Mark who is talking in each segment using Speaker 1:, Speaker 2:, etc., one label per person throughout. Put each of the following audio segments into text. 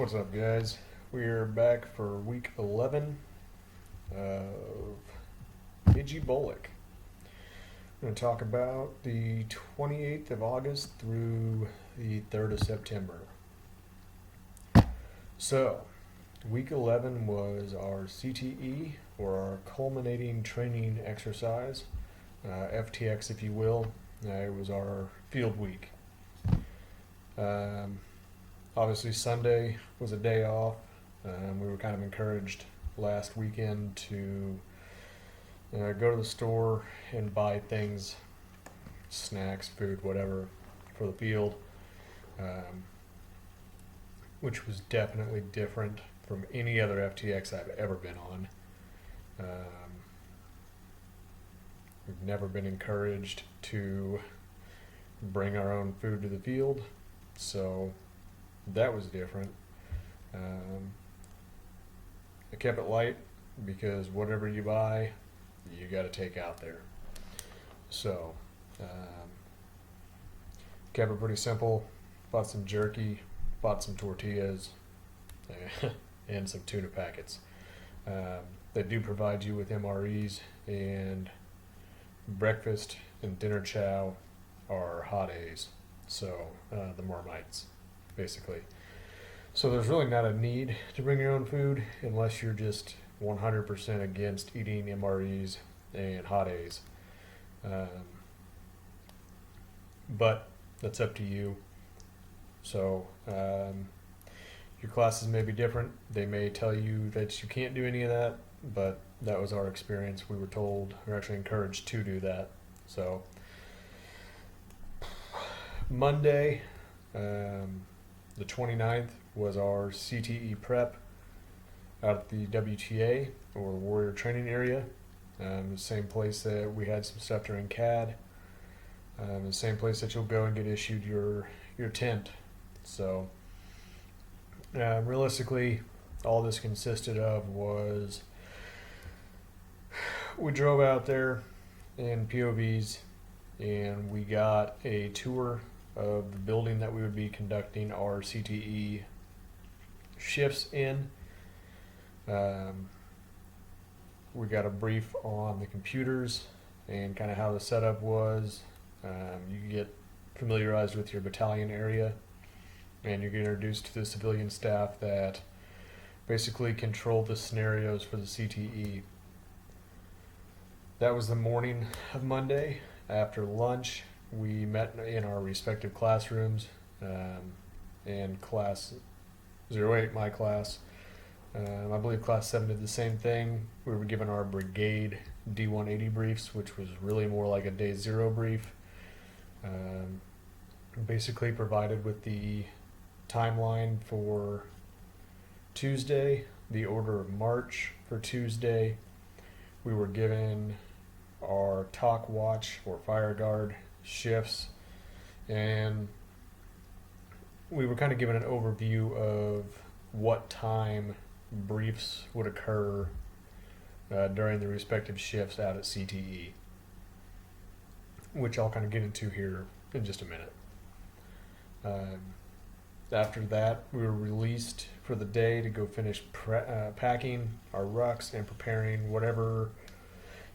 Speaker 1: What's up, guys? We're back for week 11 of AGBOLC. I'm going to talk about the 28th of August through the 3rd of September. So, week 11 was our CTE, or our culminating training exercise, FTX if you will. It was our field week. Obviously, Sunday was a day off. We were kind of encouraged last weekend to go to the store and buy things, snacks, food, whatever, for the field, which was definitely different from any other FTX I've ever been on. We've never been encouraged to bring our own food to the field, so that was different. I kept it light because whatever you buy, you got to take out there. So, kept it pretty simple. Bought some jerky, bought some tortillas, and some tuna packets. They do provide you with MREs, and breakfast and dinner chow are hot A's. So, the Marmites, basically. So there's really not a need to bring your own food unless you're just 100% against eating MREs and hot A's. But that's up to you. So your classes may be different. They may tell you that you can't do any of that, but that was our experience. We were told, or actually encouraged to do that. So Monday, the 29th, was our CTE prep out at the WTA, or Warrior Training Area. The same place that we had some stuff during CAD. The same place that you'll go and get issued your tent. So realistically, all this consisted of was we drove out there in POVs and we got a tour of the building that we would be conducting our CTE shifts in. We got a brief on the computers and kind of how the setup was. You get familiarized with your battalion area, and you get introduced to the civilian staff that basically control the scenarios for the CTE. That was the morning of Monday. After lunch, we met in our respective classrooms, and class 08, my class, I believe class 7 did the same thing. We were given our brigade D180 briefs, which was really more like a day 0 brief. Basically provided with the timeline for Tuesday, the order of march for Tuesday. We were given our talk watch or fire guard shifts, and we were kind of given an overview of what time briefs would occur during the respective shifts out at CTE, which I'll kind of get into here in just a minute. After that, we were released for the day to go finish packing our rucks and preparing whatever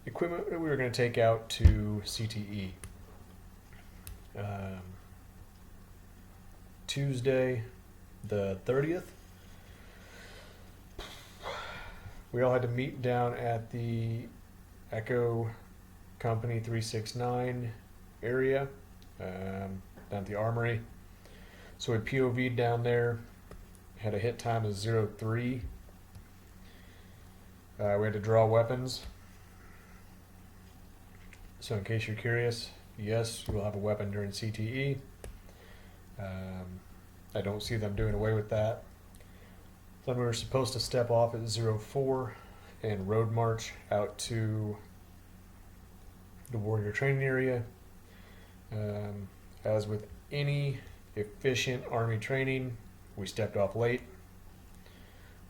Speaker 1: equipment that we were going to take out to CTE. Tuesday, the 30th, we all had to meet down at the Echo Company 369 area, down at the Armory. So we POV'd down there, had a hit time of 03. We had to draw weapons. So in case you're curious, yes, you will have a weapon during CTE. I don't see them doing away with that. Then we were supposed to step off at 04 and road march out to the Warrior Training Area. As with any efficient Army training, we stepped off late.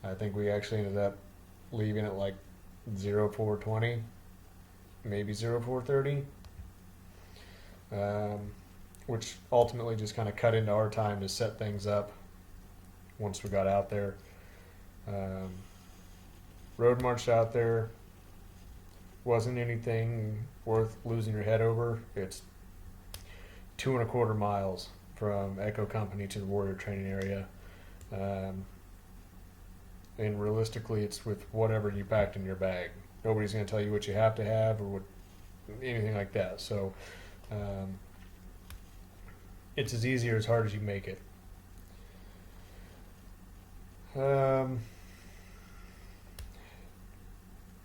Speaker 1: I think we actually ended up leaving at like 04:20, maybe 04:30, which ultimately just kind of cut into our time to set things up once we got out there. Road marched out there. Wasn't anything worth losing your head over. It's 2.25 miles from Echo Company to the Warrior Training Area. And realistically, it's with whatever you packed in your bag. Nobody's going to tell you what you have to have or what anything like that. So it's as easy or as hard as you make it.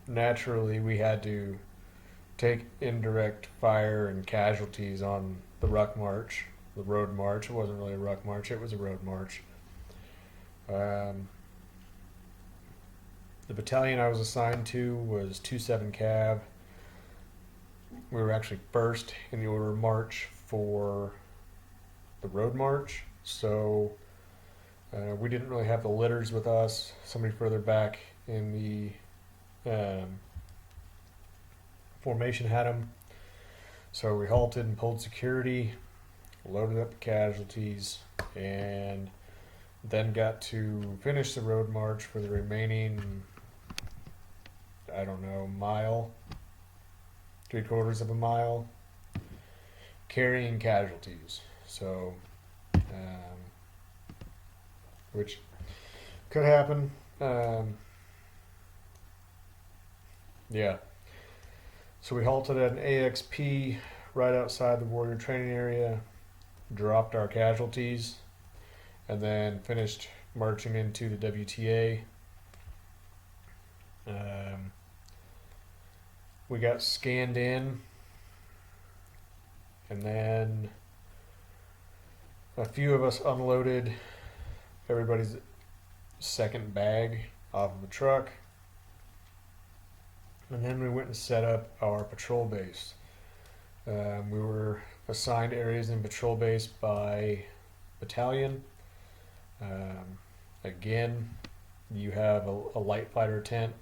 Speaker 1: Naturally, we had to take indirect fire and casualties on the ruck march, the road march. It wasn't really a ruck march, it was a road march. The battalion I was assigned to was 27 Cav. We were actually first in the order of march for the road march, so we didn't really have the litters with us. Somebody further back in the formation had them. So we halted and pulled security, loaded up the casualties, and then got to finish the road march for the remaining, I don't know, mile, 3/4 of a mile, carrying casualties. So, which could happen. Yeah. So we halted at an AXP right outside the Warrior Training Area, dropped our casualties, and then finished marching into the WTA. We got scanned in, and then a few of us unloaded everybody's second bag off of a truck. And then we went and set up our patrol base. We were assigned areas in patrol base by battalion. Again, you have a light fighter tent.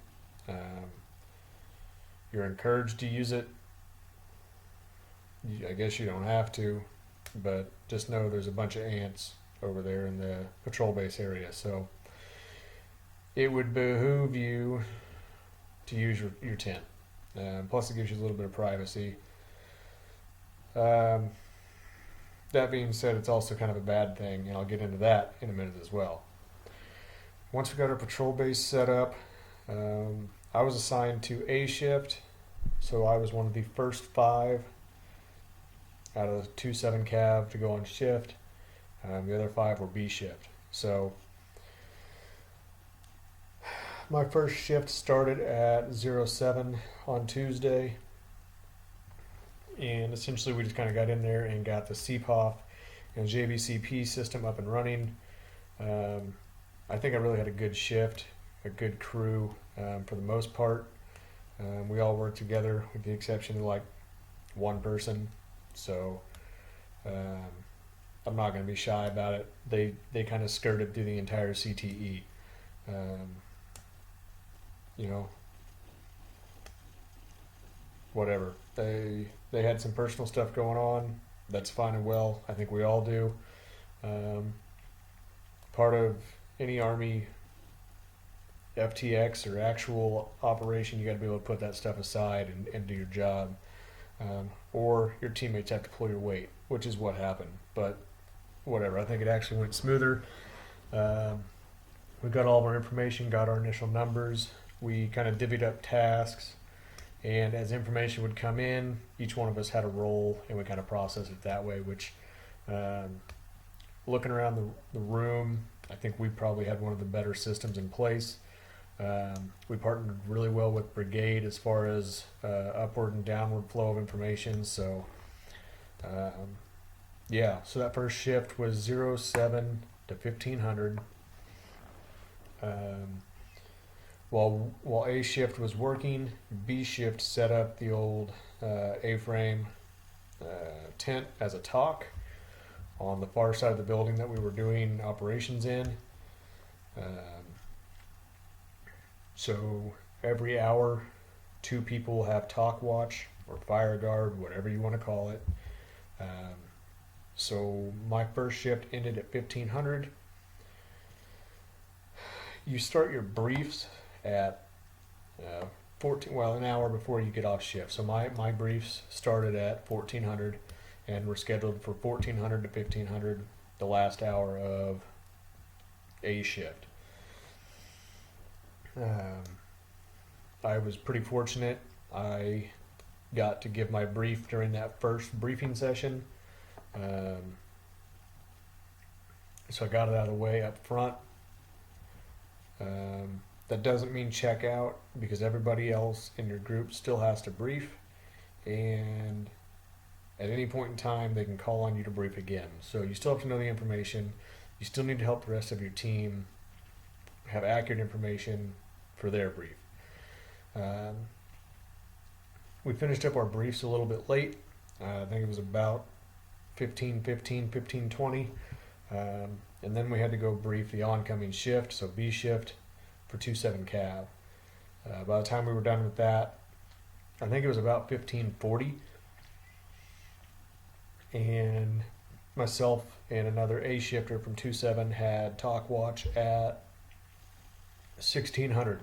Speaker 1: You're encouraged to use it. I guess you don't have to, but just know there's a bunch of ants over there in the patrol base area. So it would behoove you to use your tent. Plus it gives you a little bit of privacy. That being said, it's also kind of a bad thing, and I'll get into that in a minute as well. Once we got our patrol base set up, I was assigned to A shift, so I was one of the first 5 out of the 27 Cav to go on shift. The other 5 were B shift. So my first shift started at 07 on Tuesday, and essentially we just kind of got in there and got the CPOF and JVCP system up and running. I think I really had a good shift, a good crew for the most part. We all worked together with the exception of like one person, so I'm not going to be shy about it. They kind of skirted through the entire CTE. You know, whatever. They had some personal stuff going on. That's fine and well. I think we all do. Part of any Army FTX or actual operation, you got to be able to put that stuff aside and do your job. Or your teammates have to pull your weight, which is what happened. But whatever. I think it actually went smoother. We got all of our information, got our initial numbers. We kind of divvied up tasks, and as information would come in, each one of us had a role, and we kind of processed it that way, which, looking around the room, I think we probably had one of the better systems in place. We partnered really well with Brigade as far as upward and downward flow of information, so yeah, so that first shift was 07 to 1500. While A shift was working, B shift set up the old A-frame tent as a talk on the far side of the building that we were doing operations in. So every hour, 2 people have talk watch or fire guard, whatever you want to call it. So my first shift ended at 1500. You start your briefs at 14, an hour before you get off shift. So my briefs started at 1400 and were scheduled for 1400 to 1500, the last hour of a shift. I was pretty fortunate. I got to give my brief during that first briefing session. So I got it out of the way up front. That doesn't mean check out, because everybody else in your group still has to brief, and at any point in time they can call on you to brief again. So you still have to know the information. You still need to help the rest of your team have accurate information for their brief. We finished up our briefs a little bit late. I think it was about 15:20. And then we had to go brief the oncoming shift, so B shift for 2-7 Cav. By the time we were done with that, I think it was about 15:40. And myself and another A shifter from 2-7 had talk watch at 1600.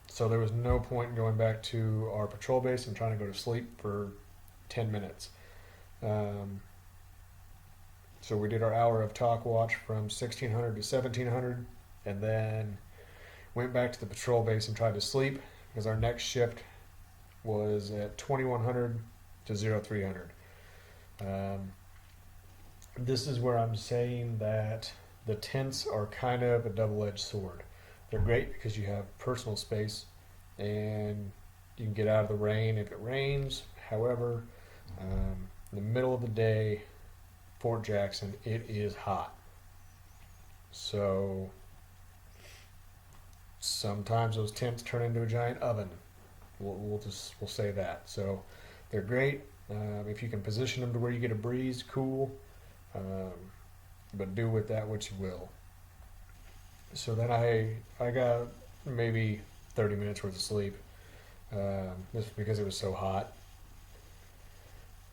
Speaker 1: So there was no point in going back to our patrol base and trying to go to sleep for 10 minutes. So we did our hour of talk watch from 1600 to 1700, and then went back to the patrol base and tried to sleep, because our next shift was at 2100 to 0300. This is where I'm saying that the tents are kind of a double-edged sword. They're great because you have personal space and you can get out of the rain if it rains. However, in the middle of the day, Fort Jackson, it is hot. So sometimes those tents turn into a giant oven. We'll say that. So they're great. If you can position them to where you get a breeze, cool. But do with that what you will. So then I got maybe 30 minutes worth of sleep, just because it was so hot.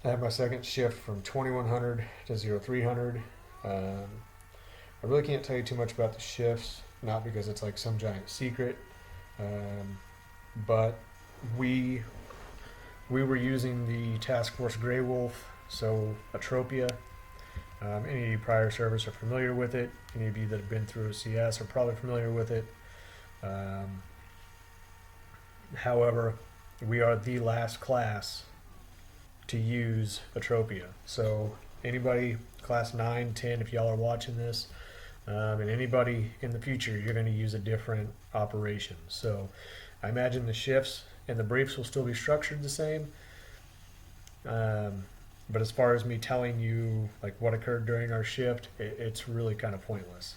Speaker 1: I had my second shift from 2100 to 0300. I really can't tell you too much about the shifts, not because it's like some giant secret, but we were using the Task Force Grey Wolf, so Atropia. Any prior service are familiar with it. Any of you that have been through a CS are probably familiar with it. However, we are the last class to use Atropia. So anybody class 9, 10, if y'all are watching this, and anybody in the future, you're going to use a different operation. So I imagine the shifts and the briefs will still be structured the same. But as far as me telling you like what occurred during our shift, it's really kind of pointless.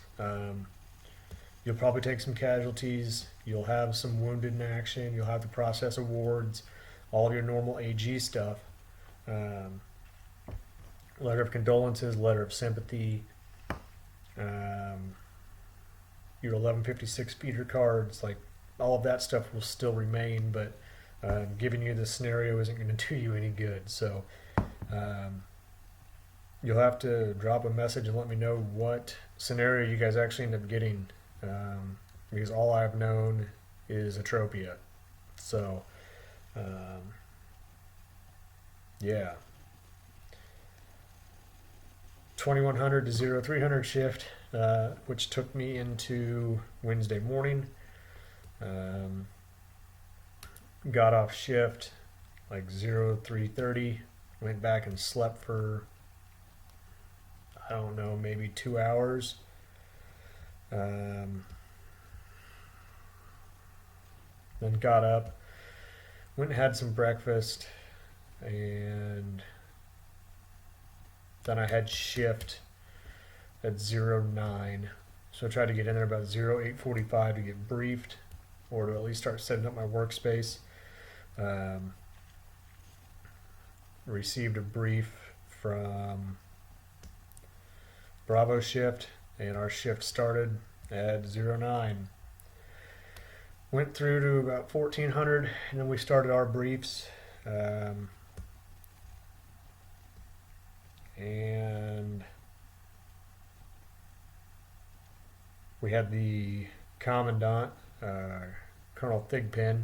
Speaker 1: You'll probably take some casualties. You'll have some wounded in action. You'll have to process awards, all of your normal AG stuff. Letter of condolences, letter of sympathy, your 1156 feeder cards, like all of that stuff will still remain, but giving you the scenario isn't going to do you any good. So you'll have to drop a message and let me know what scenario you guys actually end up getting, because all I've known is Atropia. So yeah, 2100 to 0300 shift, which took me into Wednesday morning. Got off shift like 0330, went back and slept for, I don't know, maybe 2 hours. Then got up, went and had some breakfast, and then I had shift at 09. So I tried to get in there about 0845 to get briefed, or to at least start setting up my workspace. Received a brief from Bravo shift, and our shift started at 09. Went through to about 1400, and then we started our briefs. And we had the commandant, Colonel Thigpen,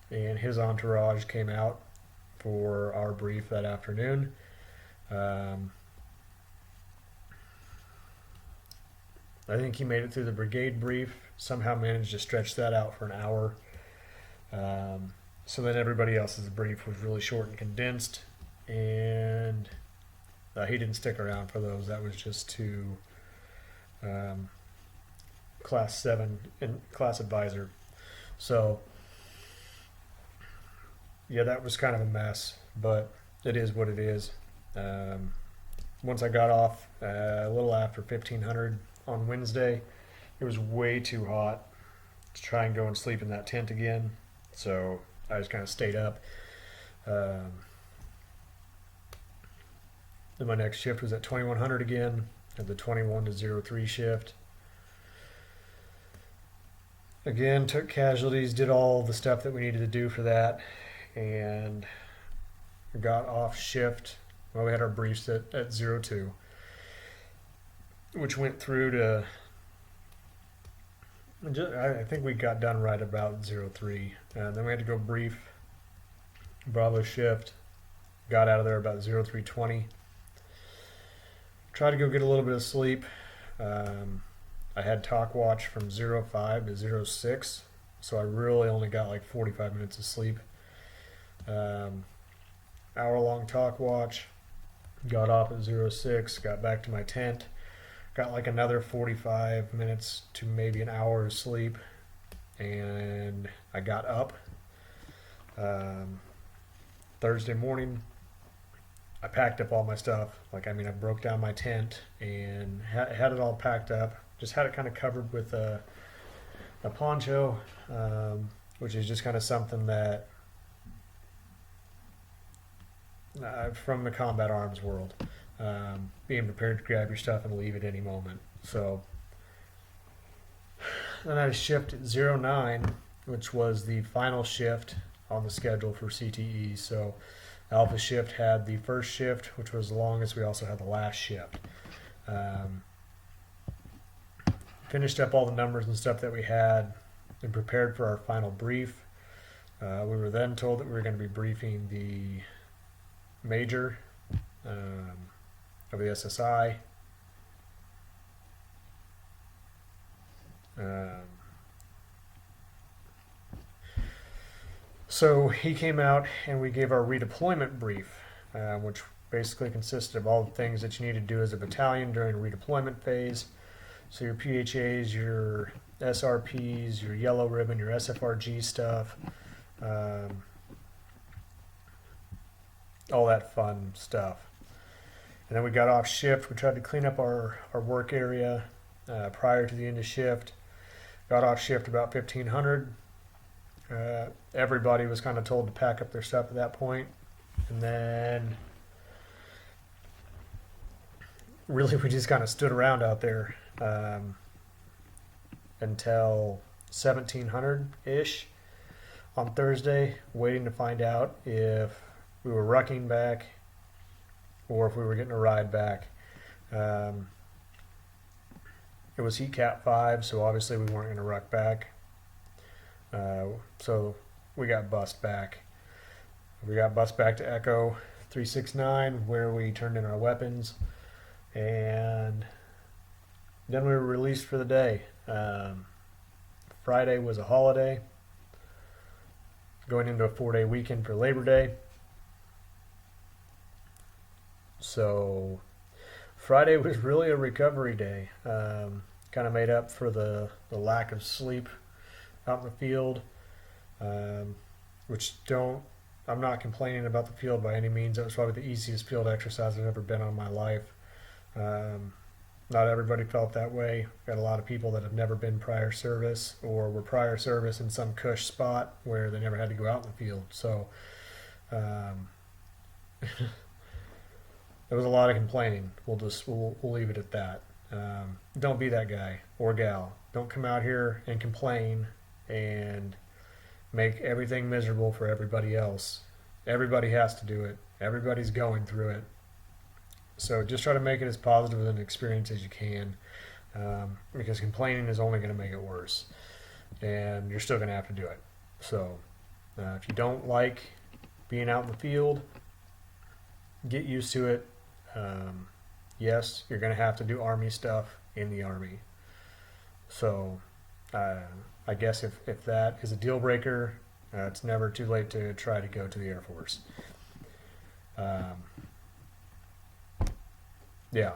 Speaker 1: and his entourage came out for our brief that afternoon. I think he made it through the brigade brief, somehow managed to stretch that out for an hour. So then everybody else's brief was really short and condensed, and he didn't stick around for those. That was just to class 7 and class advisor. So yeah, that was kind of a mess, but it is what it is. Once I got off a little after 1500 on Wednesday, it was way too hot to try and go and sleep in that tent again, so I just kind of stayed up. Then my next shift was at 2100 again, at the 21 to 03 shift. Again, took casualties, did all the stuff that we needed to do for that, and got off shift. Well, we had our briefs at 02, which went through to, I think we got done right about 03. Then we had to go brief Bravo shift, got out of there about 03:20. Tried to go get a little bit of sleep. I had talk watch from 05 to 06, so I really only got like 45 minutes of sleep. Hour-long talk watch, got off at 06, got back to my tent, got like another 45 minutes to maybe an hour of sleep, and I got up. Thursday morning, I packed up all my stuff. I broke down my tent and had it all packed up. Just had it kind of covered with a poncho, which is just kind of something that from the combat arms world, being prepared to grab your stuff and leave at any moment. So then I shift at 09, which was the final shift on the schedule for CTE. So Alpha shift had the first shift, which was the longest. We also had the last shift. Finished up all the numbers and stuff that we had and prepared for our final brief. We were then told that we were going to be briefing the major of the SSI. So he came out and we gave our redeployment brief, which basically consisted of all the things that you need to do as a battalion during a redeployment phase. So your PHAs, your SRPs, your yellow ribbon, your SFRG stuff, all that fun stuff. And then we got off shift. We tried to clean up our work area prior to the end of shift. Got off shift about 1500. Everybody was kind of told to pack up their stuff at that point. And then really we just kind of stood around out there until 1700-ish on Thursday, waiting to find out if we were rucking back or if we were getting a ride back. It was heat cap 5, so obviously we weren't going to ruck back. So we got bused back. We got bused back to Echo 369, where we turned in our weapons, and then we were released for the day. Friday was a holiday, going into a 4-day weekend for Labor Day. So Friday was really a recovery day. Kind of made up for the lack of sleep out in the field, which I'm not complaining about the field by any means. That was probably the easiest field exercise I've ever been on in my life. Not everybody felt that way. Got a lot of people that have never been prior service or were prior service in some cush spot where they never had to go out in the field. So there was a lot of complaining. We'll leave it at that. Don't be that guy or gal. Don't come out here and complain and make everything miserable for everybody else. Everybody has to do it. Everybody's going through it. So just try to make it as positive an experience as you can. because complaining is only going to make it worse, and you're still going to have to do it. So if you don't like being out in the field, get used to it. Yes, you're going to have to do Army stuff in the Army. So I guess if that is a deal breaker, it's never too late to try to go to the Air Force. Yeah.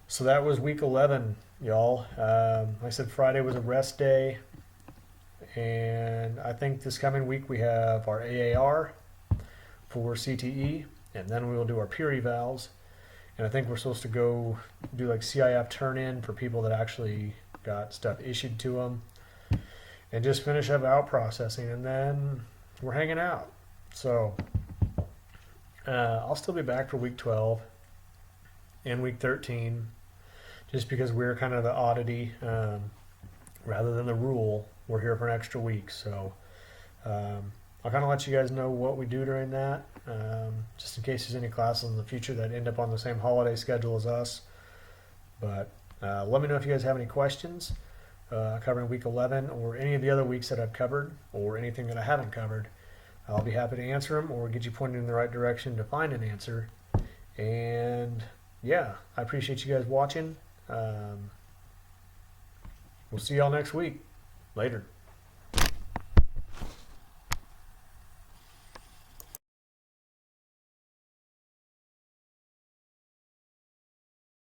Speaker 1: So that was week 11, y'all. Like I said, Friday was a rest day. And I think this coming week we have our AAR for CTE, and then we will do our peer evals. And I think we're supposed to go do like CIF turn-in for people that actually got stuff issued to them, and just finish up out processing, and then we're hanging out. So I'll still be back for week 12 and week 13, just because we're kind of the oddity rather than the rule. We're here for an extra week, so I'll kind of let you guys know what we do during that, just in case there's any classes in the future that end up on the same holiday schedule as us. But let me know if you guys have any questions covering week 11 or any of the other weeks that I've covered, or anything that I haven't covered. I'll be happy to answer them or get you pointed in the right direction to find an answer. And yeah, I appreciate you guys watching. We'll see y'all next week. Later.